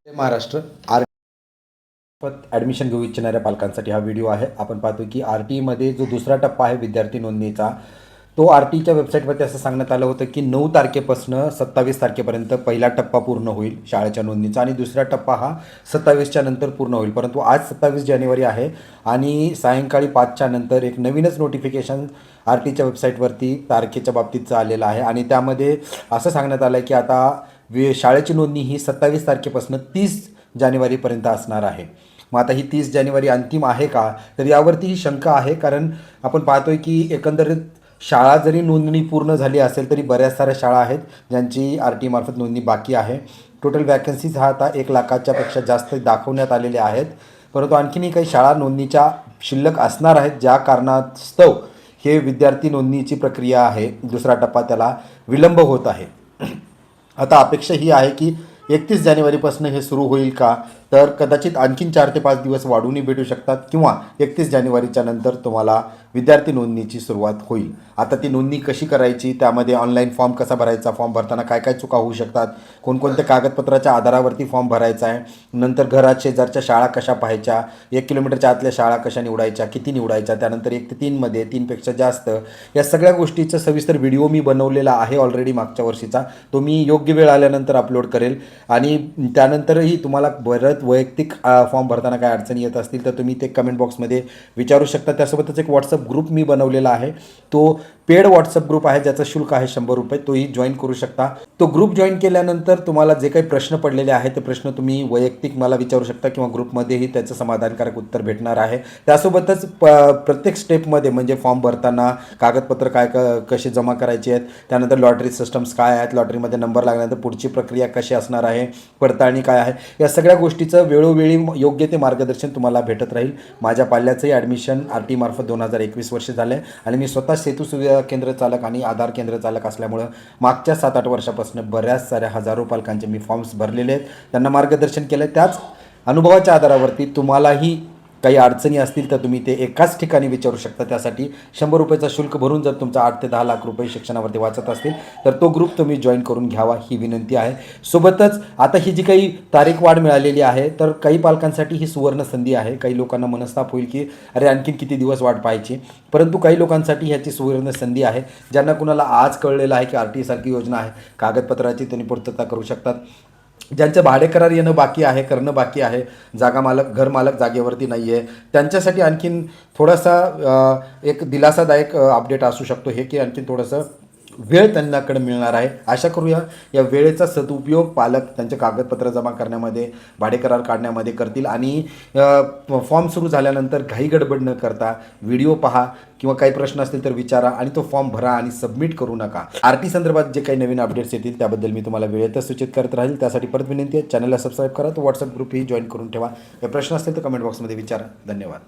जय Maharashtra. Admission घेऊ इच्छिणाऱ्या पालकांसाठी हा व्हिडिओ आहे. आपण पाहतो की आर टीमध्ये जो दुसरा टप्पा आहे विद्यार्थी नोंदणीचा, तो आर टीच्या वेबसाईटवरती असं सांगण्यात आलं होतं की 9 तारखेपासून 27 तारखेपर्यंत पहिला टप्पा पूर्ण होईल शाळेच्या नोंदणीचा आणि दुसरा टप्पा हा 27च्या नंतर पूर्ण होईल. परंतु आज 27 जानेवारी आहे आणि सायंकाळी 5च्या नंतर एक नवीनच नोटिफिकेशन आर टीच्या वेबसाईटवरती तारखेच्या बाबतीतचं आलेलं आहे आणि त्यामध्ये असं सांगण्यात आलं आहे की आता शाळेची नोंदणी ही 27 तारखेपासून 30 जानेवारीपर्यंत असणार आहे. मग आता ही 30 जानेवारी अंतिम आहे का, तर यावरती ही शंका आहे. कारण आपण पाहतोय की एकंदरीत शाळा जरी नोंदणी पूर्ण झाली असेल तरी बऱ्याच साऱ्या शाळा आहेत ज्यांची आर टी मार्फत नोंदणी बाकी आहे. टोटल वॅकन्सीज हा आता 1,00,000च्या पेक्षा जास्त दाखवण्यात आलेले आहेत. परंतु आणखीनही काही शाळा नोंदणीच्या शिल्लक असणार आहेत, ज्या कारणास्तव हे विद्यार्थी नोंदणीची प्रक्रिया आहे दुसरा टप्पा त्याला विलंब होत आहे. आता अपेक्षा ही आहे की 31 जानेवारीपासून हे सुरू होईल का, तर कदाचित आणखीन 4 ते 5 दिवस वाढूनही भेटू शकतात किंवा 31 जानेवारीच्या नंतर तुम्हाला विद्यार्थी नोंदणीची सुरुवात होईल. आता ती नोंदणी कशी करायची, त्यामध्ये ऑनलाईन फॉर्म कसा भरायचा, फॉर्म भरताना काय काय चुका होऊ शकतात, कोणकोणत्या कागदपत्राच्या आधारावरती फॉर्म भरायचा आहे, नंतर घरात शेजारच्या शाळा कशा पाहायच्या, 1 किलोमीटरच्या आतल्या शाळा कशा निवडायच्या, किती निवडायच्या, त्यानंतर 1 ते 3मध्ये 3पेक्षा जास्त, या सगळ्या गोष्टीचा सविस्तर व्हिडिओ मी बनवलेला आहे ऑलरेडी मागच्या वर्षीचा. तो मी योग्य वेळ आल्यानंतर अपलोड करेल आणि त्यानंतरही तुम्हाला बरंच वैयक्तिक फॉर्म भरताना काय अडचणी येत असतील तर तुम्ही ते कमेंट बॉक्समध्ये विचारू शकता. त्यासोबतच एक व्हॉट्सअप ग्रुप मी बनवलेला आहे, तो पेड व्हॉट्सअप ग्रुप आहे ज्याचं शुल्क आहे 100 रुपये. तोही जॉईन करू शकता. तो ग्रुप जॉईन केल्यानंतर तुम्हाला जे काही प्रश्न पडलेले आहेत ते प्रश्न तुम्ही वैयक्तिक मला विचारू शकता किंवा ग्रुपमध्येही त्याचं समाधानकारक उत्तर भेटणार आहे. त्यासोबतच प्रत्येक स्टेपमध्ये म्हणजे फॉर्म भरताना कागदपत्र काय कसे जमा करायचे आहेत, त्यानंतर लॉटरी सिस्टम्स काय आहेत, लॉटरीमध्ये नंबर लागल्यानंतर पुढची प्रक्रिया कशी असणार आहे, पडताळणी काय आहे, या सगळ्या गोष्टीचं वेळोवेळी योग्य ते मार्गदर्शन तुम्हाला भेटत राहील. माझ्या पाल्याचंही ॲडमिशन आर टी मार्फत 2021 वर्ष झालं आहे आणि मी स्वतः सेतू सुविधा केंद्र चालक आणि आधार केंद्र चालक असल्यामुळं मागच्या 7-8 वर्षापासून बऱ्याच साऱ्या हजारो पालकांचे मी फॉर्म्स भरलेले आहेत, त्यांना मार्गदर्शन केलं आहे. त्याच अनुभवाच्या आधारावरती तुम्हालाही काही अडचणी असतील तर तुम्ही ते एकाच ठिकाणी विचारू शकता. त्यासाठी 100 रुपयाचा शुल्क भरून जर तुमचा 8 ते 10 लाख रुपये शिक्षणावरती वाचत असतील तर तो ग्रुप तुम्ही जॉईन करून घ्यावा ही विनंती आहे. सोबतच आता ही जी काही तारीख वाढ मिळालेली आहे तर काही पालकांसाठी ही सुवर्ण संधी आहे. काही लोकांना मनस्ताप होईल की अरे आणखीन किती दिवस वाट पाहायची, परंतु काही लोकांसाठी ह्याची सुवर्ण संधी आहे. ज्यांना कुणाला आज कळलेलं आहे की आर टी सारखी योजना आहे, कागदपत्राची त्यांनी पूर्तता करू शकतात. ज्यांचं भाडेकरार येणं बाकी आहे, करणं बाकी आहे, घरमालक जागेवरती नाही आहे, त्यांच्यासाठी आणखीन थोडासा एक दिलासादायक अपडेट असू शकतो हे की आणखीन थोडंसं वेळ त्यांनाकडे मिळणार आहे. आशा करूया या वेळेचा सदुपयोग पालक त्यांचे कागदपत्र जमा करण्यामध्ये, भाडेकरार काढण्यामध्ये करतील आणि फॉर्म सुरू झाल्यानंतर घाई गडबड न करता व्हिडिओ पहा किंवा काही प्रश्न असतील तर विचारा आणि तो फॉर्म भरा आणि सबमिट करू नका. आर टी संदर्भात जे काही नवीन अपडेट्स येतील त्याबद्दल मी तुम्हाला वेळेतच सूचित करत राहील. त्यासाठी परत विनंती आहे, चॅनलला सबस्क्राईब करा, तो व्हॉट्सअप ग्रुपही जॉईन करून ठेवा. काही प्रश्न असतील तर कमेंट बॉक्समध्ये विचारा. धन्यवाद.